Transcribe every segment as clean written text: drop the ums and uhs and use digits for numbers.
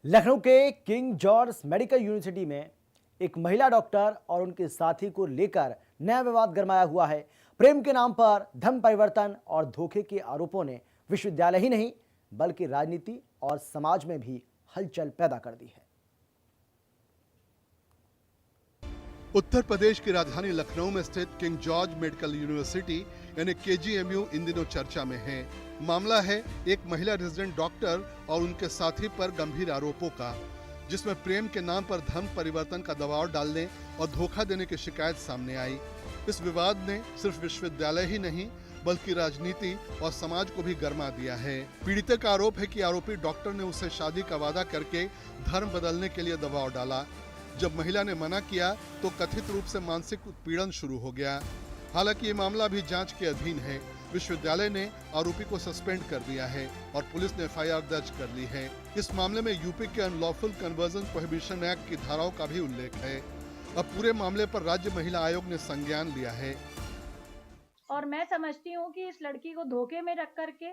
लखनऊ के king George medical university में एक महिला डॉक्टर और उनके साथी को लेकर नया विवाद गरमाया हुआ है। प्रेम के नाम पर धर्म परिवर्तन और धोखे के आरोपों ने विश्वविद्यालय ही नहीं बल्कि राजनीति और समाज में भी हलचल पैदा कर दी है। उत्तर प्रदेश की राजधानी लखनऊ में स्थित किंग जॉर्ज मेडिकल यूनिवर्सिटी यानी केजीएमयू इन दिनों चर्चा में है। मामला है एक महिला रेजिडेंट डॉक्टर और उनके साथी पर गंभीर आरोपों का, जिसमें प्रेम के नाम पर धर्म परिवर्तन का दबाव डालने और धोखा देने की शिकायत सामने आई। इस विवाद ने सिर्फ विश्वविद्यालय ही नहीं बल्कि राजनीति और समाज को भी गरमा दिया है। पीड़िता का आरोप है कि आरोपी डॉक्टर ने उससे शादी का वादा करके धर्म बदलने के लिए दबाव डाला। जब महिला ने मना किया तो कथित रूप से मानसिक उत्पीड़न शुरू हो गया। हालांकि ये मामला भी जांच के अधीन है। विश्वविद्यालय ने आरोपी को सस्पेंड कर दिया है और पुलिस ने एफआईआर दर्ज कर ली है। इस मामले में यूपी के अनलॉफुल कन्वर्जन प्रोहिबिशन एक्ट की धाराओं का भी उल्लेख है। अब पूरे मामले पर राज्य महिला आयोग ने संज्ञान लिया है। और मैं समझती हूँ कि इस लड़की को धोखे में रख करके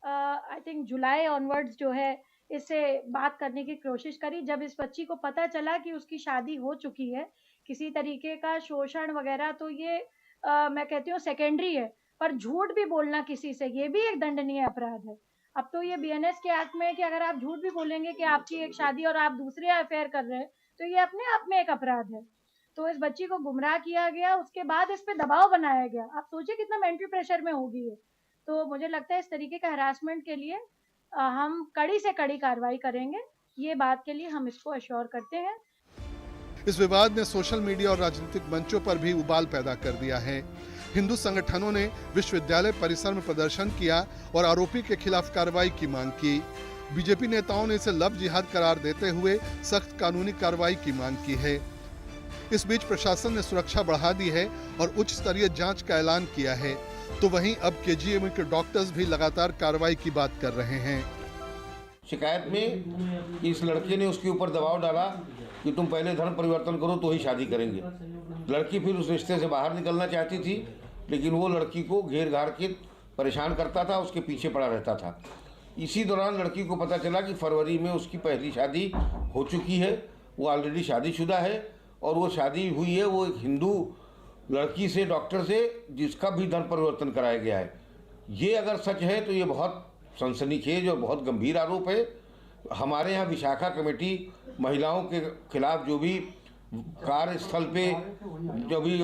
आई थिंक जुलाई ऑनवर्ड्स जो है इससे बात करने की कोशिश करी। जब इस बच्ची को पता चला कि उसकी शादी हो चुकी है, किसी तरीके का शोषण वगैरह, तो ये मैं कहती हूँ सेकेंडरी है, पर झूठ भी बोलना किसी से ये भी एक दंडनीय अपराध है। अब तो ये बीएनएस के एक्ट में है कि अगर आप झूठ भी बोलेंगे कि आपकी एक शादी और आप दूसरे अफेयर कर रहे हैं तो ये अपने आप में एक अपराध है। तो इस बच्ची को गुमराह किया गया, उसके बाद इस पे दबाव बनाया गया। आप सोचिए कितना मेंटल प्रेशर में होगी ये। तो मुझे लगता है इस तरीके का हरासमेंट के लिए हम कड़ी से कड़ी कार्रवाई करेंगे। ये बात के लिए हम इसको अश्योर करते हैं। इस विवाद ने सोशल मीडिया और राजनीतिक मंचों पर भी उबाल पैदा कर दिया है। हिंदू संगठनों ने विश्वविद्यालय परिसर में प्रदर्शन किया और आरोपी के खिलाफ कार्रवाई की मांग की। बीजेपी नेताओं ने इसे लव जिहाद करार देते हुए सख्त कानूनी कार्रवाई की मांग की है। इस बीच प्रशासन ने सुरक्षा बढ़ा दी है और उच्च स्तरीय जांच का ऐलान किया है। तो वहीं अब केजीएमयू के डॉक्टर्स भी लगातार कार्रवाई की बात कर रहे हैं। शिकायत में इस लड़के ने उसके ऊपर दबाव डाला कि तुम पहले धर्म परिवर्तन करो तो ही शादी करेंगे। लड़की फिर उस रिश्ते से बाहर निकलना चाहती थी, लेकिन वो लड़की को घेर घार के परेशान करता था, उसके पीछे पड़ा रहता था। इसी दौरान लड़की को पता चला कि फरवरी में उसकी पहली शादी हो चुकी है, वो ऑलरेडी शादीशुदा है और वो शादी हुई है वो एक हिंदू लड़की से, डॉक्टर से, जिसका भी धर्म परिवर्तन कराया गया है। ये अगर सच है तो ये बहुत सनसनीखेज और बहुत गंभीर आरोप है। हमारे यहाँ विशाखा कमेटी महिलाओं के खिलाफ जो भी कार्यस्थल पे जो भी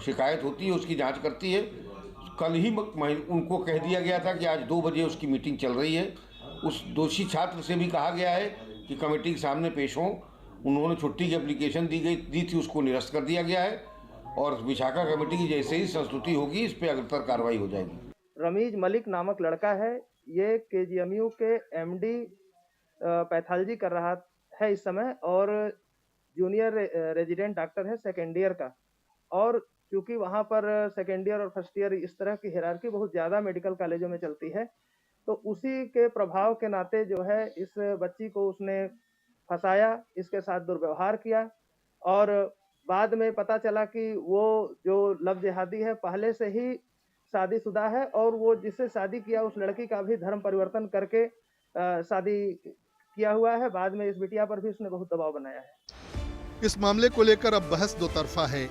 शिकायत होती है उसकी जांच करती है। कल ही उनको कह दिया गया था कि आज 2 बजे उसकी मीटिंग चल रही है। उस दोषी छात्र से भी कहा गया है कि कमेटी के सामने पेश हों। उन्होंने छुट्टी की एप्लीकेशन दी थी, उसको निरस्त कर दिया गया है और विशाखा कमेटी की जैसे ही संस्तुति होगी इस पर अग्रतर कार्रवाई हो जाएगी। रमीज मलिक नामक लड़का है, ये केजीएमयू के एमडी पैथोलॉजी कर रहा है इस समय और जूनियर रेजिडेंट डॉक्टर है सेकेंड ईयर का। और क्योंकि वहाँ पर सेकेंड ईयर और फर्स्ट ईयर इस तरह की हायरार्की बहुत ज़्यादा मेडिकल कॉलेजों में चलती है, तो उसी के प्रभाव के नाते जो है इस बच्ची को उसने फंसाया, इसके साथ दुर्व्यवहार किया और बाद में पता चला कि वो जो लव जिहादी है पहले से ही शादीशुदा है और वो जिससे शादी किया उस लड़की का भी धर्म परिवर्तन करके शादी किया हुआ है। बाद में इस बिटिया पर भी उसने बहुत दबाव बनाया है। इस मामले को लेकर अब बहस दो तरफा है।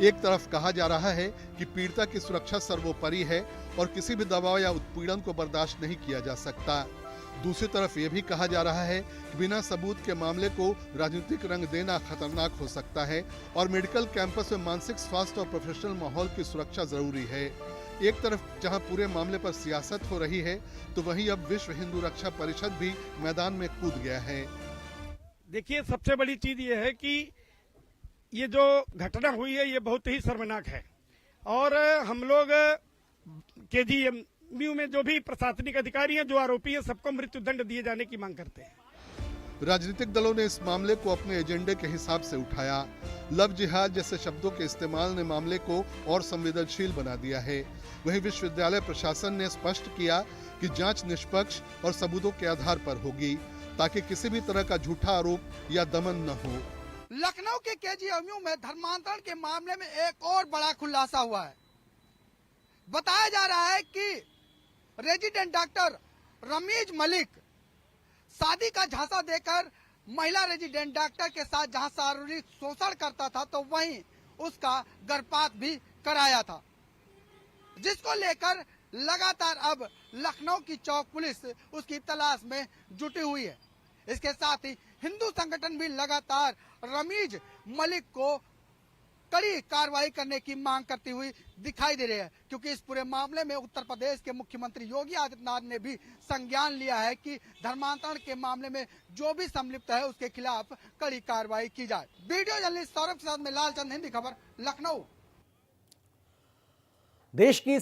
एक तरफ कहा जा रहा है कि पीड़िता की सुरक्षा सर्वोपरि है और किसी भी दबाव या उत्पीड़न को बर्दाश्त नहीं किया जा सकता। दूसरी तरफ ये भी कहा जा रहा है कि बिना सबूत के मामले को राजनीतिक रंग देना खतरनाक हो सकता है और मेडिकल कैंपस में मानसिक स्वास्थ्य और प्रोफेशनल माहौल की सुरक्षा जरूरी है। एक तरफ जहां पूरे मामले पर सियासत हो रही है तो वहीं अब विश्व हिंदू रक्षा परिषद भी मैदान में कूद गया है। देखिए, सबसे बड़ी चीज ये है कि ये जो घटना हुई है ये बहुत ही शर्मनाक है और हम लोग केजीएमयू में जो भी प्रशासनिक अधिकारी हैं, जो आरोपी हैं, सबको मृत्युदंड दिए जाने की मांग करते हैं। राजनीतिक दलों ने इस मामले को अपने एजेंडे के हिसाब से उठाया। लव जिहाद जैसे शब्दों के इस्तेमाल ने मामले को और संवेदनशील बना दिया है। वहीं विश्वविद्यालय प्रशासन ने स्पष्ट किया कि जांच निष्पक्ष और सबूतों के आधार पर होगी ताकि किसी भी तरह का झूठा आरोप या दमन न हो। लखनऊ के केजीएमयू में धर्मांतरण के मामले में एक और बड़ा खुलासा हुआ है। बताया जा रहा है कि रेजिडेंट डॉक्टर रमीज मलिक शादी का झांसा देकर महिला रेजिडेंट डॉक्टर के साथ जहां शारीरिक शोषण करता था तो वहीं उसका गर्भपात भी कराया था, जिसको लेकर लगातार अब लखनऊ की चौक पुलिस उसकी तलाश में जुटी हुई है। इसके साथ ही हिंदू संगठन भी लगातार रमीज मलिक को कड़ी कार्रवाई करने की मांग करती हुई दिखाई दे रही है, क्योंकि इस पूरे मामले में उत्तर प्रदेश के मुख्यमंत्री योगी आदित्यनाथ ने भी संज्ञान लिया है कि धर्मांतरण के मामले में जो भी संलिप्त है उसके खिलाफ कड़ी कार्रवाई की जाए। वीडियो जर्नलिस्ट सौरभ के साथ में लालचंद, हिंदी खबर, लखनऊ। देश की